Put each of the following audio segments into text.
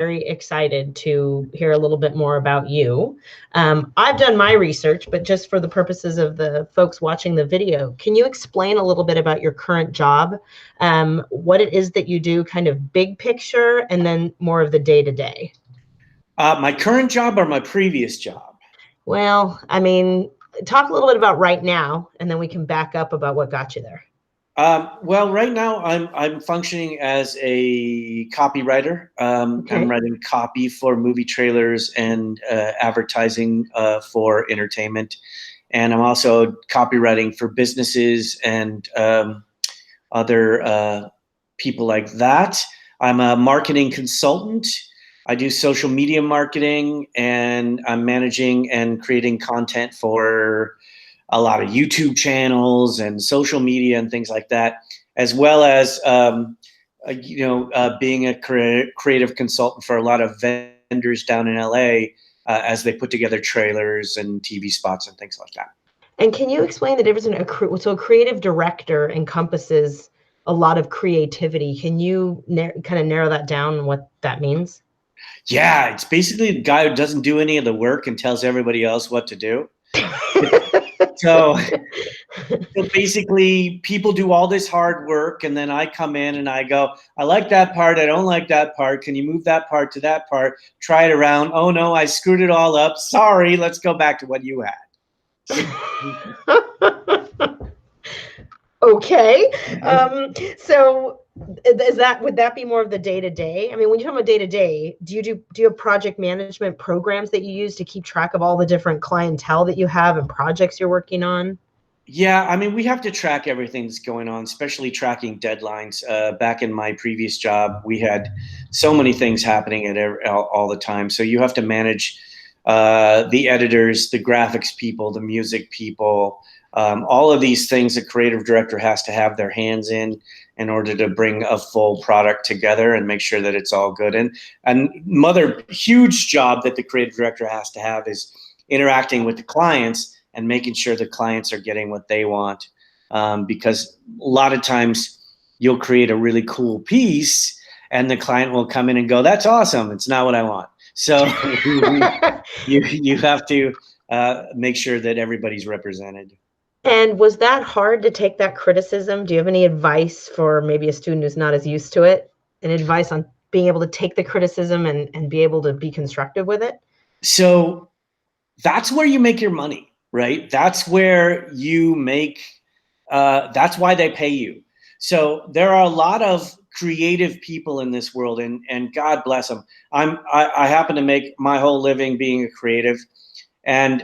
very excited to hear a little bit more about you. I've done my research, but just for the purposes of the folks watching the video, can you explain a little bit about your current job, what it is that you do, kind of big picture, and then more of the day-to-day? My current job or my previous job? Well, I mean, talk a little bit about right now, and then we can back up about what got you there. Well, right now I'm functioning as a copywriter. Okay. I'm writing copy for movie trailers and advertising for entertainment, and I'm also copywriting for businesses and other people like that. I'm a marketing consultant. I do social media marketing, and I'm managing and creating content for a lot of YouTube channels and social media and things like that, as well as being a creative consultant for a lot of vendors down in LA as they put together trailers and TV spots and things like that. And can you explain the difference in a creative director encompasses a lot of creativity. Can you kind of narrow that down, what that means? Yeah, it's basically the guy who doesn't do any of the work and tells everybody else what to do. So basically, people do all this hard work, and then I come in and I go, I like that part, I don't like that part. Can you move that part to that part? Try it around. Oh no, I screwed it all up. Sorry, let's go back to what you had. Okay. So would that be more of the day-to-day? I mean, when you talk about day-to-day, do you have project management programs that you use to keep track of all the different clientele that you have and projects you're working on? Yeah, I mean, we have to track everything that's going on, especially tracking deadlines. Back in my previous job, we had so many things happening all the time. So you have to manage the editors, the graphics people, the music people, all of these things a creative director has to have their hands in order to bring a full product together and make sure that it's all good. And another huge job that the creative director has to have is interacting with the clients and making sure the clients are getting what they want. Because a lot of times you'll create a really cool piece and the client will come in and go, that's awesome, it's not what I want. So you have to make sure that everybody's represented. And was that hard to take that criticism? Do you have any advice for maybe a student who's not as used to it? And advice on being able to take the criticism and be able to be constructive with it? So that's where you make your money, right? That's where you make, that's why they pay you. So there are a lot of creative people in this world, and God bless them. I happen to make my whole living being a creative. And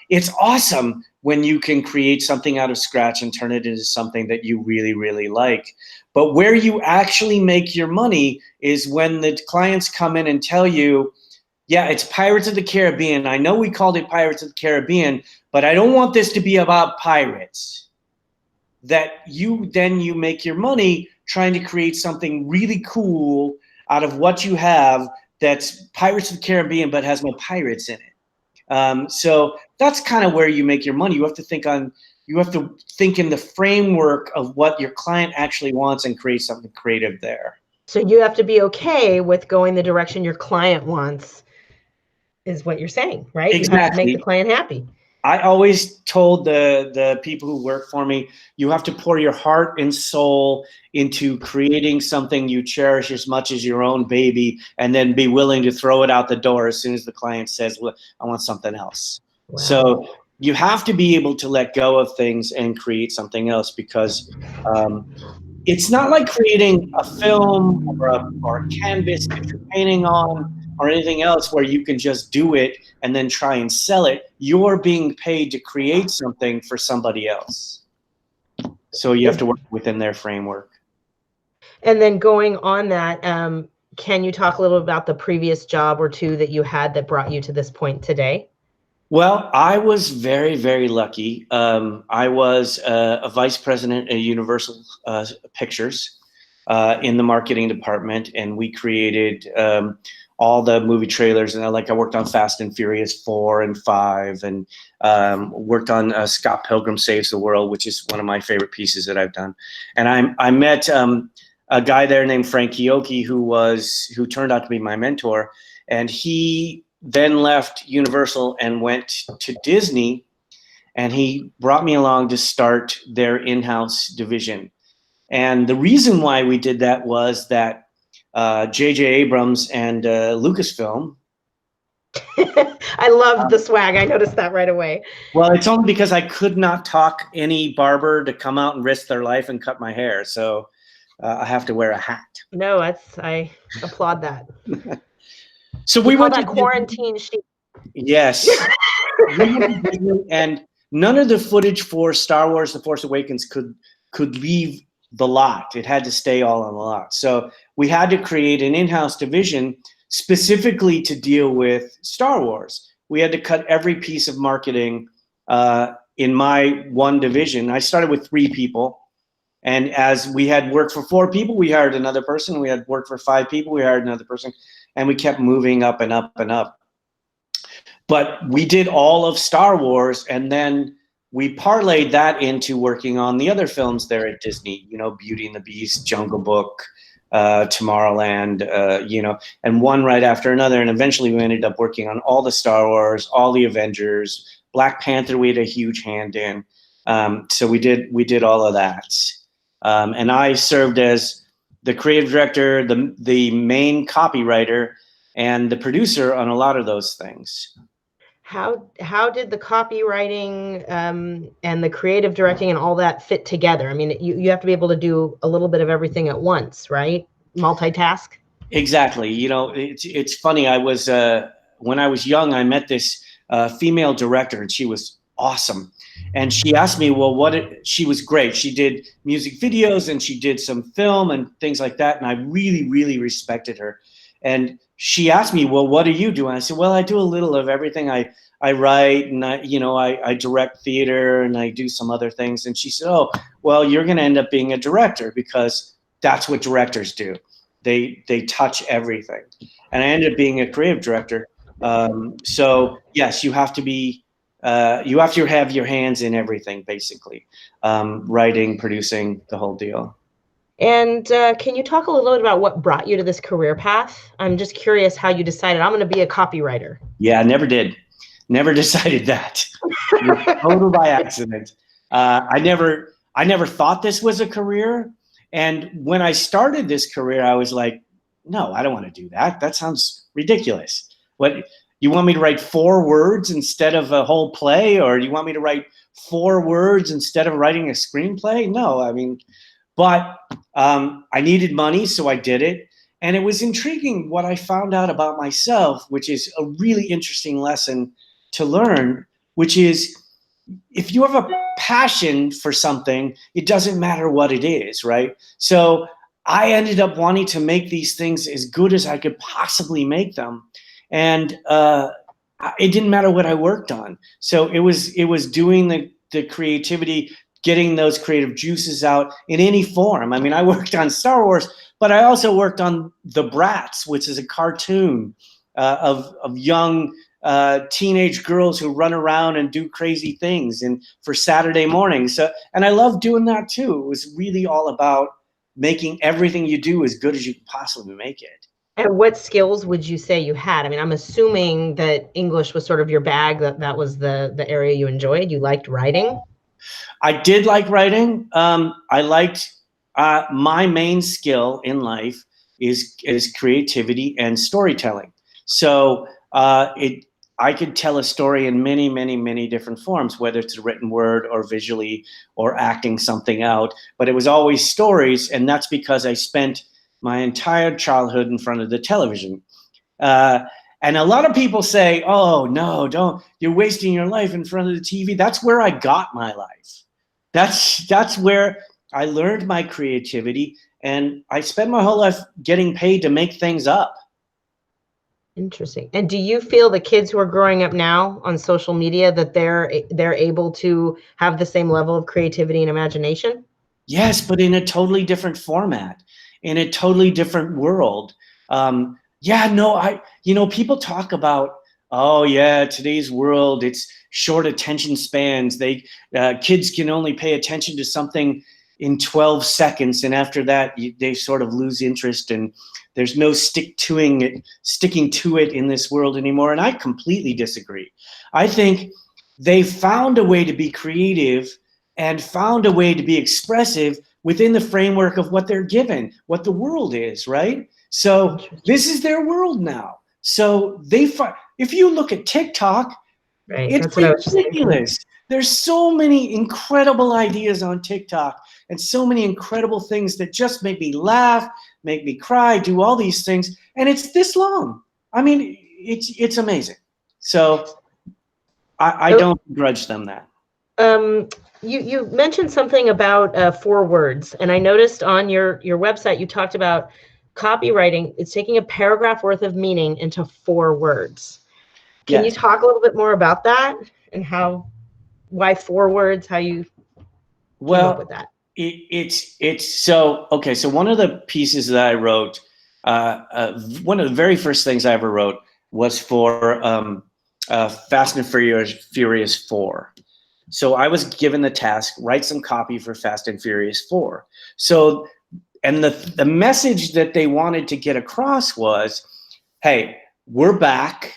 it's awesome when you can create something out of scratch and turn it into something that you really, really like. But where you actually make your money is when the clients come in and tell you, yeah, it's Pirates of the Caribbean. I know we called it Pirates of the Caribbean, but I don't want this to be about pirates. That you make your money trying to create something really cool out of what you have that's Pirates of the Caribbean but has no pirates in it. So that's kind of where you make your money. You have to think in the framework of what your client actually wants and create something creative there. So you have to be okay with going the direction your client wants, is what you're saying, right? Exactly. You have to make the client happy. I always told the people who work for me, you have to pour your heart and soul into creating something you cherish as much as your own baby, and then be willing to throw it out the door as soon as the client says, well, I want something else. Wow. So you have to be able to let go of things and create something else, because it's not like creating a film or a canvas that you're painting on or anything else where you can just do it and then try and sell it. You're being paid to create something for somebody else. So you have to work within their framework. And then going on that, can you talk a little about the previous job or two that you had that brought you to this point today? Well, I was very, very lucky. I was a vice president at Universal Pictures in the marketing department, and we created all the movie trailers. And I worked on Fast and Furious 4 and 5, and worked on Scott Pilgrim Saves the World, which is one of my favorite pieces that I've done. And I met a guy there named Frank Kioki who turned out to be my mentor, and he then left Universal and went to Disney, and he brought me along to start their in-house division. And the reason why we did that was that J.J. Abrams and Lucasfilm. I love the swag. I noticed that right away. Well, it's only because I could not talk any barber to come out and risk their life and cut my hair. So I have to wear a hat. No, I applaud that. So we went to quarantine chic. Yes. And none of the footage for Star Wars: The Force Awakens could leave the lot. It had to stay all on the lot. So we had to create an in-house division specifically to deal with Star Wars. We had to cut every piece of marketing in my one division. I started with 3 people. And as we had work for 4 people, we hired another person. We had work for 5 people, we hired another person. And we kept moving up and up and up. But we did all of Star Wars, and then we parlayed that into working on the other films there at Disney, you know, Beauty and the Beast, Jungle Book, Tomorrowland, you know, and one right after another. And eventually we ended up working on all the Star Wars, all the Avengers, Black Panther we had a huge hand in. So we did all of that. And I served as the creative director, the main copywriter, and the producer on a lot of those things. How did the copywriting and the creative directing and all that fit together? I mean, you have to be able to do a little bit of everything at once, right? Multitask. Exactly. You know, it's funny. I was when I was young, I met this female director, and she was awesome. And she asked me, well, she was great. She did music videos and she did some film and things like that. And I really, really respected her. And she asked me, well, what do you do? And I said, well, I do a little of everything. I write, and I direct theater, and I do some other things. And she said, oh, well, you're going to end up being a director, because that's what directors do. They touch everything. And I ended up being a creative director. So yes, you have to be, you have to have your hands in everything, basically. Writing, producing, the whole deal. And can you talk a little bit about what brought you to this career path? I'm just curious how you decided I'm going to be a copywriter. Yeah, I never did. Never decided that. Total by accident. I never thought this was a career. And when I started this career, I was like, no, I don't want to do that. That sounds ridiculous. What, you want me to write 4 words instead of a whole play? Or you want me to write 4 words instead of writing a screenplay? No, I mean, but I needed money, so I did it. And it was intriguing what I found out about myself, which is a really interesting lesson to learn, which is, if you have a passion for something, it doesn't matter what it is, right? So I ended up wanting to make these things as good as I could possibly make them. And it didn't matter what I worked on. So it was doing the creativity, getting those creative juices out in any form. I mean, I worked on Star Wars, but I also worked on The Bratz, which is a cartoon of young teenage girls who run around and do crazy things, and for Saturday mornings. So, and I love doing that too. It was really all about making everything you do as good as you can possibly make it. And what skills would you say you had? I mean, I'm assuming that English was sort of your bag, that was the area you enjoyed. You liked writing? I did like writing. I liked, my main skill in life is creativity and storytelling. So I could tell a story in many, many, many different forms, whether it's a written word or visually or acting something out. But it was always stories, and that's because I spent my entire childhood in front of the television. And a lot of people say, oh, no, don't, you're wasting your life in front of the TV. That's where I got my life. That's where I learned my creativity, and I spent my whole life getting paid to make things up. Interesting. And do you feel the kids who are growing up now on social media, that they're able to have the same level of creativity and imagination? Yes, but in a totally different format, in a totally different world. People talk about, oh yeah, today's world, it's short attention spans. Kids can only pay attention to something in 12 seconds. And after that, they sort of lose interest, and there's no sticking to it in this world anymore. And I completely disagree. I think they found a way to be creative and found a way to be expressive within the framework of what they're given, what the world is, right? So this is their world now. So if you look at TikTok, Right. it's ridiculous. There's so many incredible ideas on TikTok and so many incredible things that just make me laugh, make me cry, do all these things. And it's this long. I mean, it's amazing. So I don't begrudge them that. You mentioned something about 4 words, and I noticed on your website you talked about copywriting. It's taking a paragraph worth of meaning into 4 words. Can you talk a little bit more about that and why 4 words? How you came up with that? So one of the pieces that I wrote, one of the very first things I ever wrote was for Fast and Furious 4. So I was given the task, write some copy for Fast and Furious 4. So, and the message that they wanted to get across was, hey, we're back.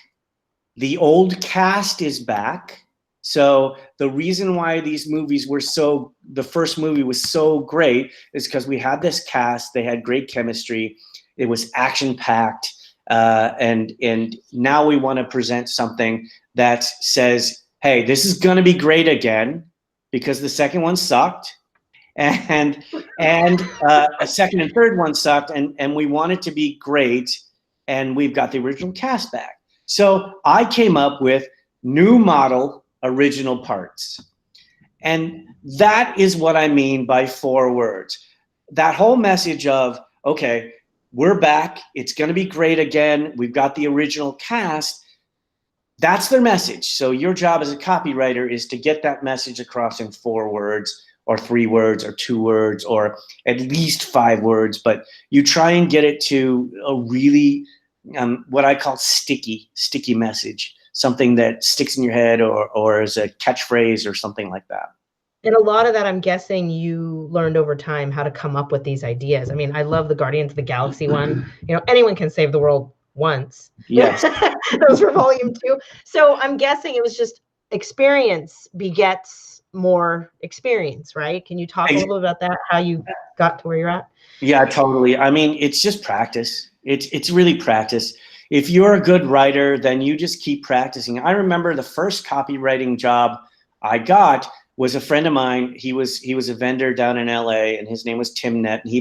The old cast is back. So the reason why these movies were the first movie was so great is because we had this cast. They had great chemistry. It was action-packed. And now we want to present something that says, hey, this is going to be great again, because the second one sucked, and a second and third one sucked, and we want it to be great, and we've got the original cast back. So I came up with new model, original parts. And that is what I mean by 4 words. That whole message of, okay, we're back, it's going to be great again, we've got the original cast. That's their message. So your job as a copywriter is to get that message across in 4 words or 3 words or 2 words or at least 5 words, but you try and get it to a really what I call sticky message, something that sticks in your head or is a catchphrase or something like that. And a lot of that, I'm guessing you learned over time how to come up with these ideas. I mean, I love the Guardians of the Galaxy one. You know, anyone can save the world once. Yes. Those were volume 2. So I'm guessing it was just experience begets more experience, right? Can you talk a little bit about that, how you got to where you're at? Yeah, totally. I mean, it's just practice. It's really practice. If you're a good writer, then you just keep practicing. I remember the first copywriting job I got was a friend of mine. He was a vendor down in LA, and his name was Tim Nett, and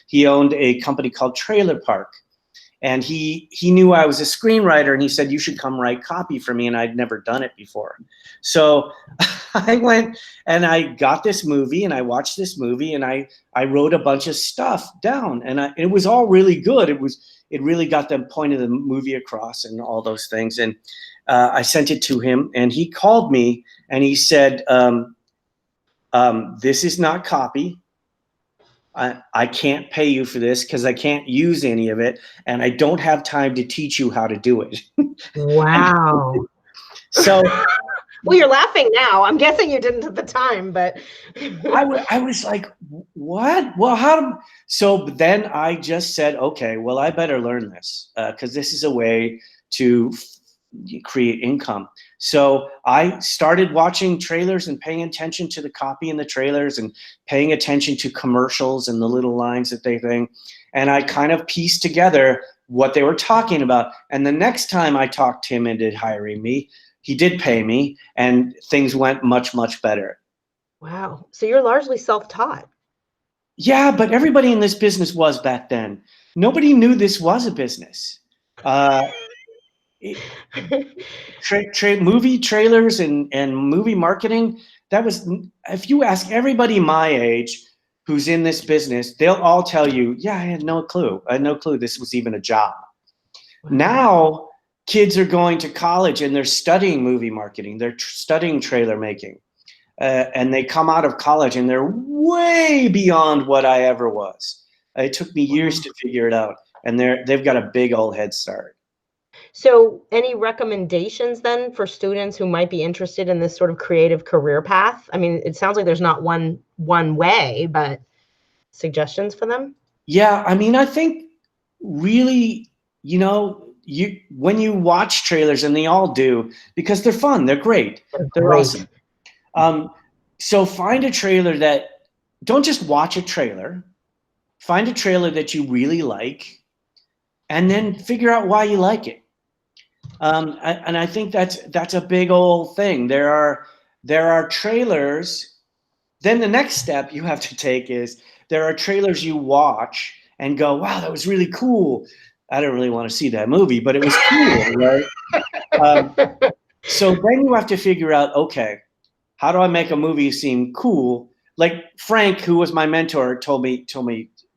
he owned a company called Trailer Park. And he knew I was a screenwriter, and he said, you should come write copy for me, and I'd never done it before. So I went and I got this movie, and I watched this movie, and I wrote a bunch of stuff down, and it was all really good. It really got the point of the movie across and all those things. And I sent it to him, and he called me, and he said, this is not copy. I can't pay you for this because I can't use any of it, and I don't have time to teach you how to do it. Wow. So, well, you're laughing now. I'm guessing you didn't at the time, but I was like, what? Well, so then I just said, okay, well, I better learn this because this is a way to create income. So I started watching trailers and paying attention to the copy in the trailers and paying attention to commercials and the little lines that they think. And I kind of pieced together what they were talking about. And the next time I talked him into hiring me, he did pay me, and things went much, much better. Wow. So you're largely self-taught. Yeah, but everybody in this business was back then. Nobody knew this was a business. Movie trailers and movie marketing, that was, if you ask everybody my age who's in this business, they'll all tell you, yeah, I had no clue. I had no clue this was even a job. Wow. Now, kids are going to college and they're studying movie marketing. They're studying trailer making. And they come out of college and they're way beyond what I ever was. It took me years to figure it out. And they've got a big old head start. So any recommendations then for students who might be interested in this sort of creative career path? I mean, it sounds like there's not one way, but suggestions for them? Yeah, I mean, I think really, when you watch trailers, and they all do, because they're fun, they're great, they're Great. awesome. So find a trailer that, don't just watch a trailer, find a trailer that you really like, and then figure out why you like it. And I think that's a big old thing. There are trailers. Then the next step you have to take is, there are trailers you watch and go, wow, that was really cool. I don't really want to see that movie, but it was cool, right? So then you have to figure out, okay, how do I make a movie seem cool? Like Frank, who was my mentor, told me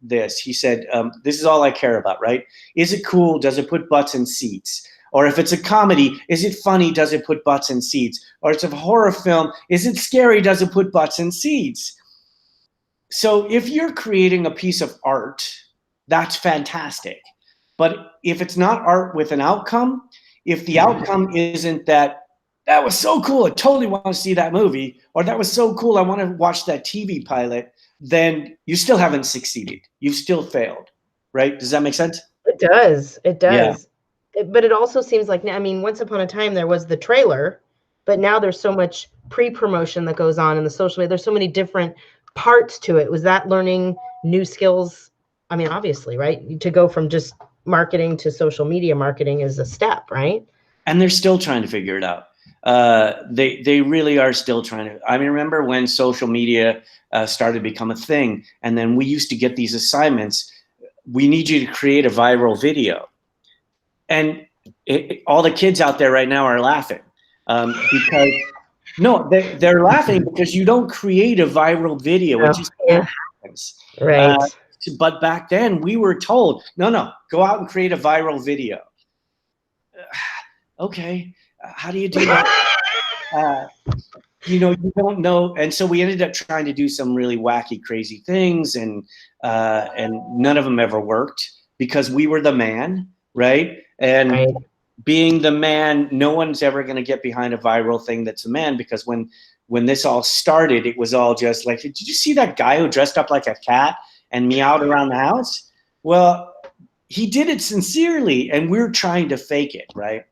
this. He said, this is all I care about, right? Is it cool? Does it put butts in seats? Or if it's a comedy, is it funny? Does it put butts in seats? Or it's a horror film, is it scary? Does it put butts in seats? So if you're creating a piece of art, that's fantastic. But if it's not art with an outcome, if the outcome isn't that was so cool, I totally want to see that movie, or that was so cool, I want to watch that TV pilot, then you still haven't succeeded. You've still failed, right? Does that make sense? It does. It does. Yeah. But it also seems like, I mean, once upon a time there was the trailer, but now there's so much pre-promotion that goes on in the social media. There's so many different parts to it. Was that learning new skills? I mean, obviously, right? To go from just marketing to social media marketing is a step, right? And they're still trying to figure it out. They really are still trying to. I mean, remember when social media started to become a thing, and then we used to get these assignments. We need you to create a viral video, and all the kids out there right now are laughing because no, they're laughing because you don't create a viral video. It just happens. Right. But back then we were told, no, go out and create a viral video. Okay, how do you do that? You don't know. And so we ended up trying to do some really wacky, crazy things, and none of them ever worked because we were the man, right? And being the man, no one's ever going to get behind a viral thing that's a man, because when this all started, it was all just like, did you see that guy who dressed up like a cat and meowed around the house? Well, he did it sincerely, and we're trying to fake it, right?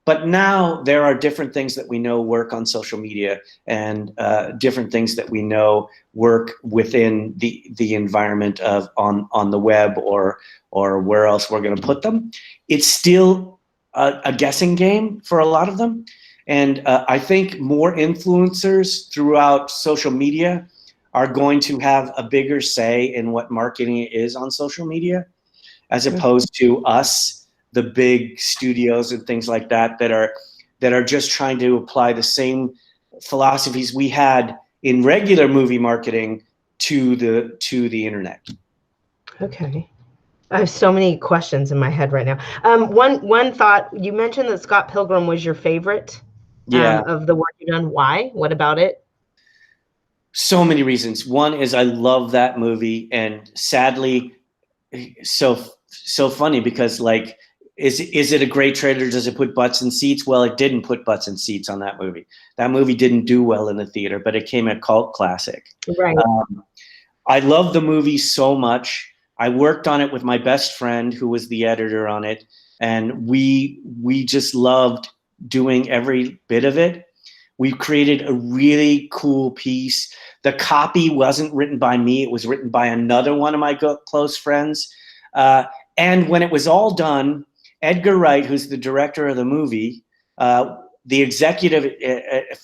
But now there are different things that we know work on social media, and different things that we know work within the environment of on the web or where else we're going to put them. It's still a guessing game for a lot of them. And I think more influencers throughout social media are going to have a bigger say in what marketing is on social media, as opposed to us, the big studios and things like that are just trying to apply the same philosophies we had in regular movie marketing to the internet. Okay. I have so many questions in my head right now. One thought, you mentioned that Scott Pilgrim was your favorite of the work you've done. Why? What about it? So many reasons. One is I love that movie, and sadly, so funny because, like, is it a great trailer? Does it put butts in seats? Well, it didn't put butts in seats on that movie. That movie didn't do well in the theater, but it became a cult classic. Right. I love the movie so much. I worked on it with my best friend who was the editor on it, and we just loved doing every bit of it. We created a really cool piece. The copy wasn't written by me. It was written by another one of my close friends. And when it was all done, Edgar Wright, who's the director of the movie, the executive,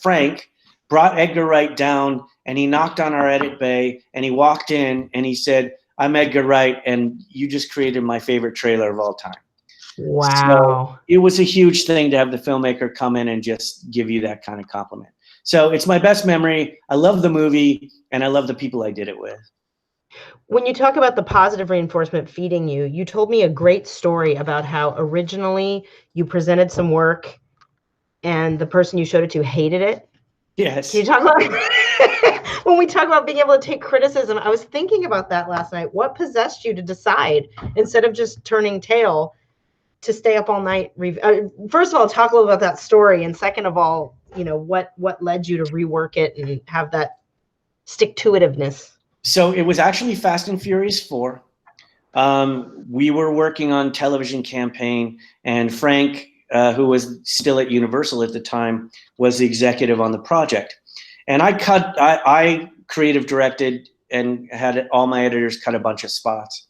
Frank, brought Edgar Wright down, and he knocked on our edit bay, and he walked in and he said, "I'm Edgar Wright, and you just created my favorite trailer of all time." Wow. So it was a huge thing to have the filmmaker come in and just give you that kind of compliment. So it's my best memory. I love the movie, and I love the people I did it with. When you talk about the positive reinforcement feeding you, you told me a great story about how originally you presented some work and the person you showed it to hated it. Yes. Can you talk about when we talk about being able to take criticism? I was thinking about that last night. What possessed you to decide, instead of just turning tail, to stay up all night? First of all, talk a little about that story, and second of all, what led you to rework it and have that stick-to-itiveness? So it was actually Fast and Furious 4. We were working on television campaign, and Frank, who was still at Universal at the time, was the executive on the project. And I creative directed and had all my editors cut a bunch of spots.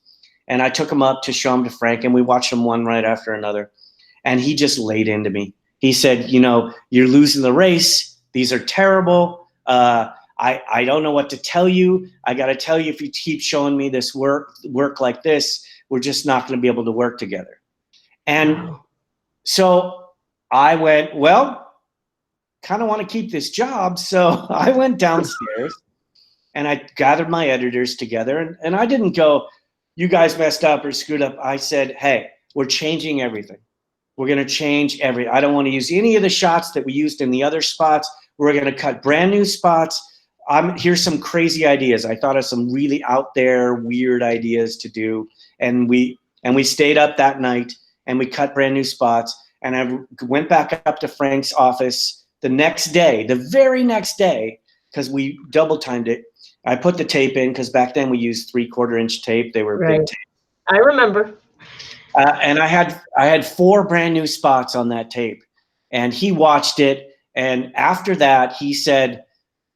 And I took them up to show them to Frank, and we watched them one right after another. And he just laid into me. He said, you're losing the race. These are terrible. I don't know what to tell you. I got to tell you, if you keep showing me this work like this, we're just not going to be able to work together. And so I went, well, kind of want to keep this job. So I went downstairs and I gathered my editors together, and I didn't go, you guys messed up or screwed up. I said, hey, we're changing everything. We're going to change I don't want to use any of the shots that we used in the other spots. We're going to cut brand new spots. Here's some crazy ideas. I thought of some really out there, weird ideas to do. And we stayed up that night and we cut brand new spots. And I went back up to Frank's office the next day, the very next day, because we double timed it. I put the tape in because back then we used 3/4 inch tape. They were big tape. I remember. And I had 4 brand new spots on that tape, and he watched it. And after that, he said,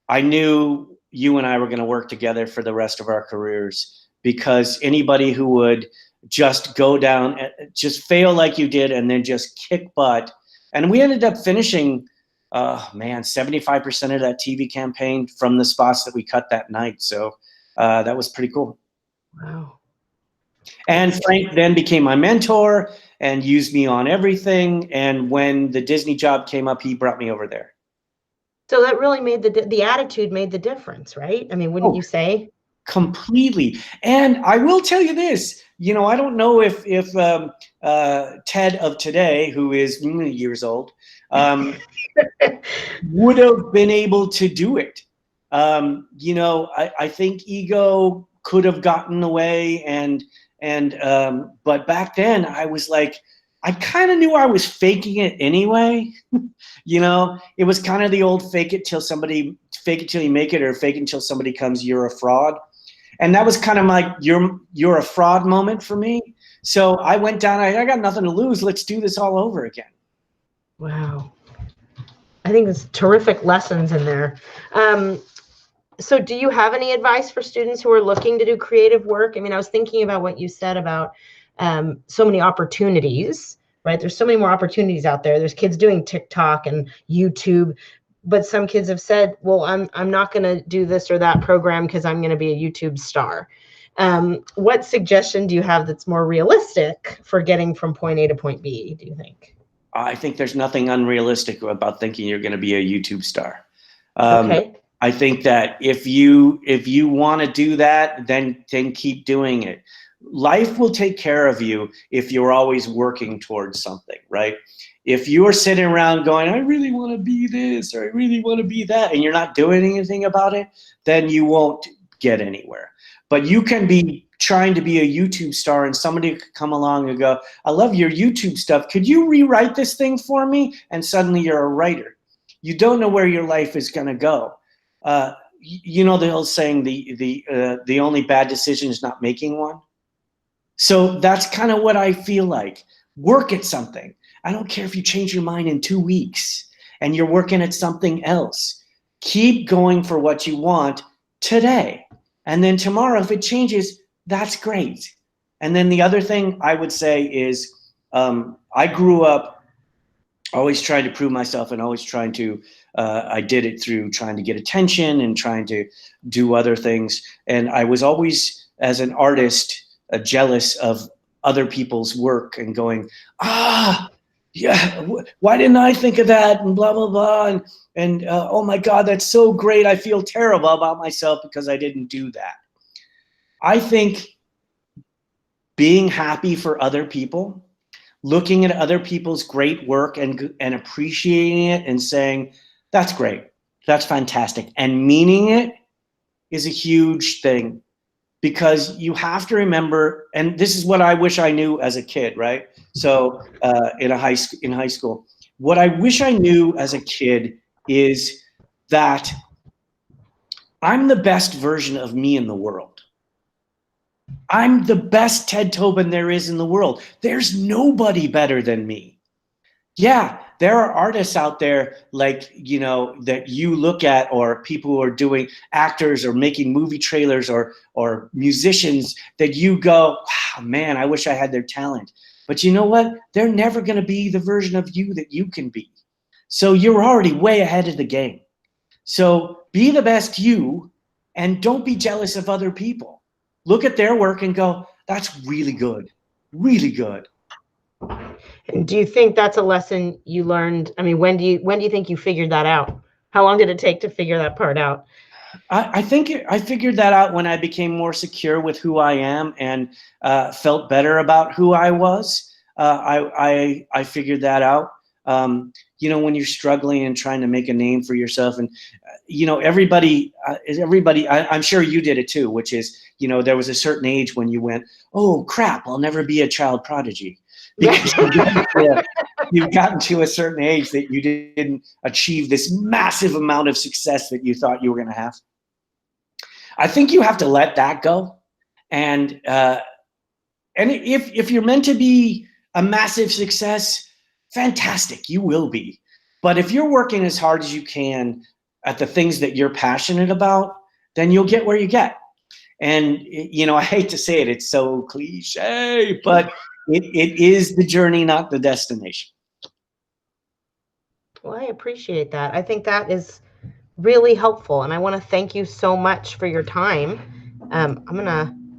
I knew you and I were going to work together for the rest of our careers, because anybody who would just go down, just fail like you did, and then just kick butt. And we ended up finishing, 75% of that TV campaign from the spots that we cut that night. So that was pretty cool. Wow. And Frank then became my mentor and used me on everything. And when the Disney job came up, he brought me over there. So that really made the attitude made the difference, right? I mean, wouldn't you say? Completely. And I will tell you this, I don't know if Ted of today, who is years old, would have been able to do it. I think ego could have gotten away, but back then I was like, I kind of knew I was faking it anyway. It was kind of the old fake it till you make it, or fake it until somebody comes, you're a fraud. And that was kind of like you're a fraud moment for me. So I went down, I got nothing to lose. Let's do this all over again. Wow. I think there's terrific lessons in there. So do you have any advice for students who are looking to do creative work? I mean, I was thinking about what you said about so many opportunities, right? There's so many more opportunities out there. There's kids doing TikTok and YouTube, but some kids have said, well, I'm not going to do this or that program because I'm going to be a YouTube star. What suggestion do you have that's more realistic for getting from point A to point B, do you think? I think there's nothing unrealistic about thinking you're going to be a YouTube star. Okay. I think that if you want to do that, then keep doing it. Life will take care of you if you're always working towards something, right? If you're sitting around going, I really want to be this, or I really want to be that, and you're not doing anything about it, then you won't get anywhere. But you can be trying to be a YouTube star, and somebody could come along and go, I love your YouTube stuff. Could you rewrite this thing for me? And suddenly you're a writer. You don't know where your life is going to go. The old saying, the only bad decision is not making one. So that's kind of what I feel like. Work at something. I don't care if you change your mind in 2 weeks and you're working at something else. Keep going for what you want today. And then tomorrow, if it changes, that's great. And then the other thing I would say is I grew up always trying to prove myself and always trying to, I did it through trying to get attention and trying to do other things. And I was always, as an artist, jealous of other people's work and going, yeah, why didn't I think of that? And blah, blah, blah. And oh my God, that's so great. I feel terrible about myself because I didn't do that. I think being happy for other people, looking at other people's great work and appreciating it and saying, that's great, that's fantastic, and meaning it is a huge thing. Because you have to remember, and this is what I wish I knew as a kid, right? So in high school, what I wish I knew as a kid is that I'm the best version of me in the world. I'm the best Ted Tobin there is in the world. There's nobody better than me. Yeah, there are artists out there like, that you look at, or people who are doing, actors or making movie trailers, or musicians that you go, wow, man, I wish I had their talent. But you know what? They're never going to be the version of you that you can be. So you're already way ahead of the game. So be the best you, and don't be jealous of other people. Look at their work and go, that's really good, really good. And do you think that's a lesson you learned? I mean, when do you think you figured that out? How long did it take to figure that part out? I think I figured that out when I became more secure with who I am, and felt better about who I was. I figured that out. When you're struggling and trying to make a name for yourself, and everybody, I'm sure you did it too, which is, there was a certain age when you went, oh crap, I'll never be a child prodigy, because you've gotten to a certain age that you didn't achieve this massive amount of success that you thought you were going to have. I think you have to let that go, and if you're meant to be a massive success, fantastic, you will be. But if you're working as hard as you can at the things that you're passionate about, then you'll get where you get. And I hate to say it, it's so cliche, but it is the journey, not the destination. Well, I appreciate that. I think that is really helpful, and I want to thank you so much for your time. I'm gonna